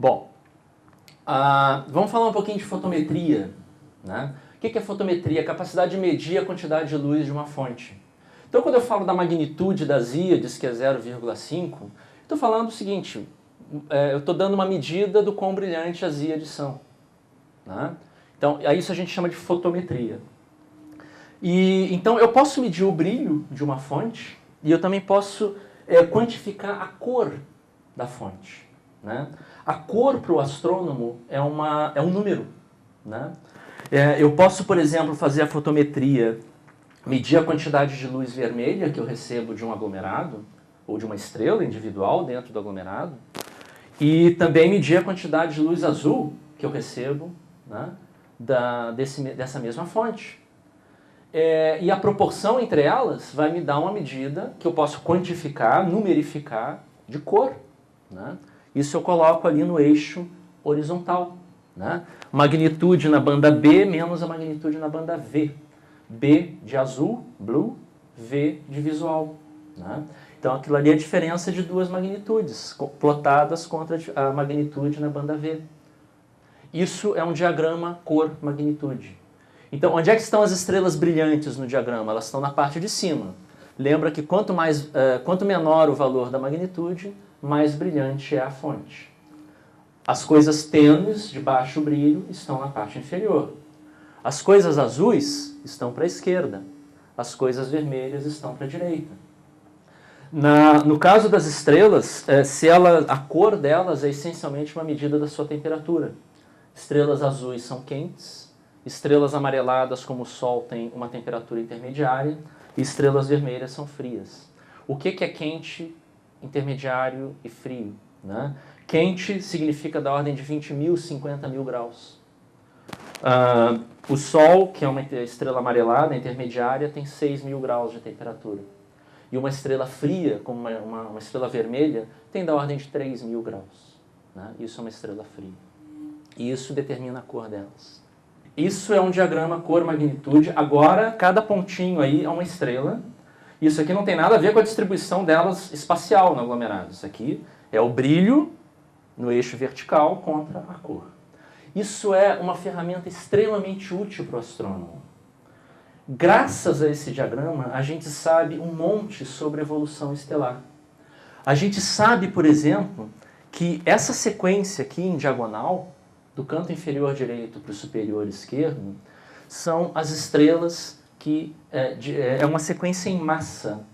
Bom, vamos falar um pouquinho de fotometria, né? O que é fotometria? A capacidade de medir a quantidade de luz de uma fonte. Então, quando eu falo da magnitude das íades, que é 0,5, estou falando o seguinte, eu estou dando uma medida do quão brilhante as íades são, né? Então, isso a gente chama de fotometria. Então, eu posso medir o brilho de uma fonte e eu também posso quantificar a cor da fonte, né? A cor para o astrônomo é um número, né? Eu posso, por exemplo, fazer a fotometria, medir a quantidade de luz vermelha que eu recebo de um aglomerado, ou de uma estrela individual dentro do aglomerado, e também medir a quantidade de luz azul que eu recebo, né, dessa mesma fonte. E a proporção entre elas vai me dar uma medida que eu posso quantificar, numerificar, de cor, né? Isso eu coloco ali no eixo horizontal, né? Magnitude na banda B menos a magnitude na banda V. B de azul, blue, V de visual, né? Então aquilo ali é a diferença de duas magnitudes, plotadas contra a magnitude na banda V. Isso é um diagrama cor-magnitude. Então, onde é que estão as estrelas brilhantes no diagrama? Elas estão na parte de cima. Lembra que quanto menor o valor da magnitude, mais brilhante é a fonte. As coisas tênues, de baixo brilho, estão na parte inferior. As coisas azuis estão para a esquerda. As coisas vermelhas estão para a direita. No caso das estrelas, a cor delas é essencialmente uma medida da sua temperatura. Estrelas azuis são quentes, estrelas amareladas como o Sol têm uma temperatura intermediária e estrelas vermelhas são frias. O que é quente, intermediário e frio, né? Quente significa da ordem de 20 mil, 50 mil graus. O Sol, que é uma estrela amarelada, intermediária, tem 6 mil graus de temperatura. E uma estrela fria, como uma estrela vermelha, tem da ordem de 3 mil graus, né? Isso é uma estrela fria. E isso determina a cor delas. Isso é um diagrama cor-magnitude. Agora, cada pontinho aí é uma estrela. Isso aqui não tem nada a ver com a distribuição delas espacial no aglomerado. Isso aqui é o brilho no eixo vertical contra a cor. Isso é uma ferramenta extremamente útil para o astrônomo. Graças a esse diagrama, a gente sabe um monte sobre evolução estelar. A gente sabe, por exemplo, que essa sequência aqui em diagonal, do canto inferior direito para o superior esquerdo, são as estrelas que é uma sequência em massa.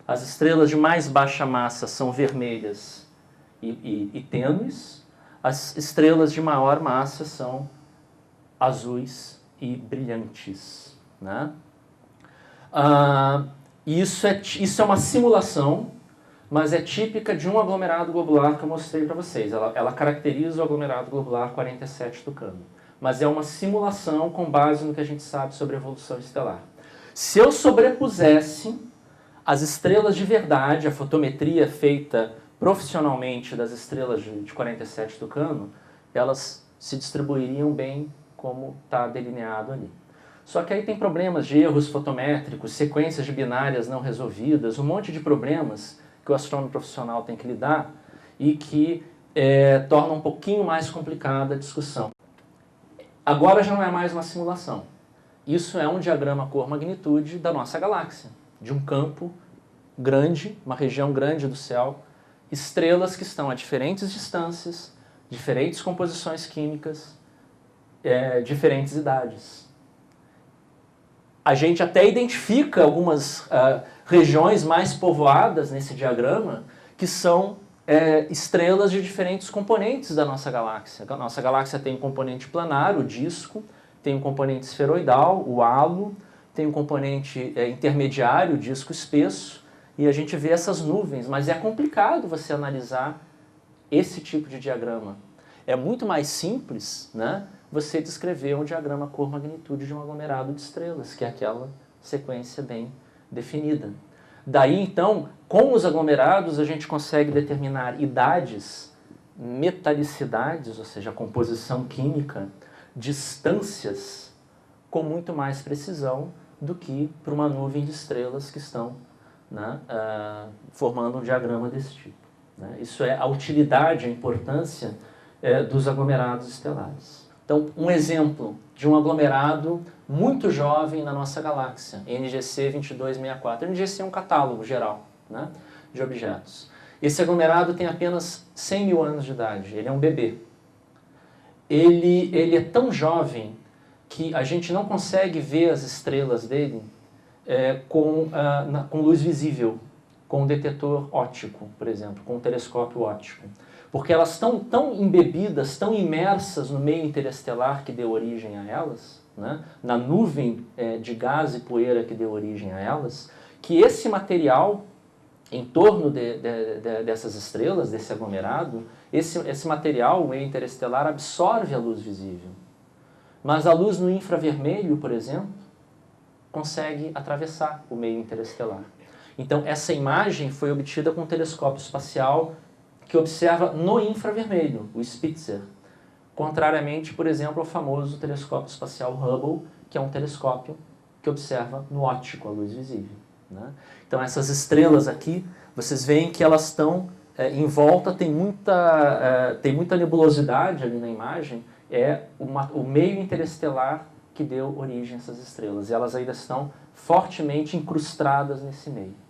As estrelas de mais baixa massa são vermelhas e tênues. As estrelas de maior massa são azuis e brilhantes, né? Isso é uma simulação, mas é típica de um aglomerado globular que eu mostrei para vocês. Ela caracteriza o aglomerado globular 47 Tucano. Mas é uma simulação com base no que a gente sabe sobre a evolução estelar. Se eu sobrepusesse as estrelas de verdade, a fotometria feita profissionalmente das estrelas de 47 Tucano, elas se distribuiriam bem como está delineado ali. Só que aí tem problemas de erros fotométricos, sequências de binárias não resolvidas, um monte de problemas que o astrônomo profissional tem que lidar e que tornam um pouquinho mais complicada a discussão. Agora já não é mais uma simulação. Isso é um diagrama cor-magnitude da nossa galáxia, de um campo grande, uma região grande do céu, estrelas que estão a diferentes distâncias, diferentes composições químicas, diferentes idades. A gente até identifica algumas regiões mais povoadas nesse diagrama, que são estrelas de diferentes componentes da nossa galáxia. A nossa galáxia tem um componente planar, o disco, tem um componente esferoidal, o halo, tem um componente intermediário, o disco espesso, e a gente vê essas nuvens, mas é complicado você analisar esse tipo de diagrama. É muito mais simples, né, você descrever um diagrama cor-magnitude de um aglomerado de estrelas, que é aquela sequência bem definida. Daí, então, com os aglomerados, a gente consegue determinar idades, metalicidades, ou seja, a composição química, distâncias, com muito mais precisão do que para uma nuvem de estrelas que estão, né, formando um diagrama desse tipo, né? Isso é a utilidade, a importância dos aglomerados estelares. Então, um exemplo de um aglomerado muito jovem na nossa galáxia, NGC 2264. NGC é um catálogo geral, né, de objetos. Esse aglomerado tem apenas 100 mil anos de idade, ele é um bebê. Ele é tão jovem que a gente não consegue ver as estrelas dele com luz visível, com um detetor óptico, por exemplo, com um telescópio óptico. Porque elas estão tão embebidas, tão imersas no meio interestelar que deu origem a elas, né, na nuvem de gás e poeira que deu origem a elas, que esse material em torno dessas estrelas, desse aglomerado, esse material, o meio interestelar, absorve a luz visível. Mas a luz no infravermelho, por exemplo, consegue atravessar o meio interestelar. Então, essa imagem foi obtida com um telescópio espacial que observa no infravermelho, o Spitzer. Contrariamente, por exemplo, ao famoso telescópio espacial Hubble, que é um telescópio que observa no óptico a luz visível, né? Então, essas estrelas aqui, vocês veem que elas estão em volta, tem muita nebulosidade ali na imagem, o meio interestelar que deu origem a essas estrelas. E elas ainda estão fortemente incrustadas nesse meio.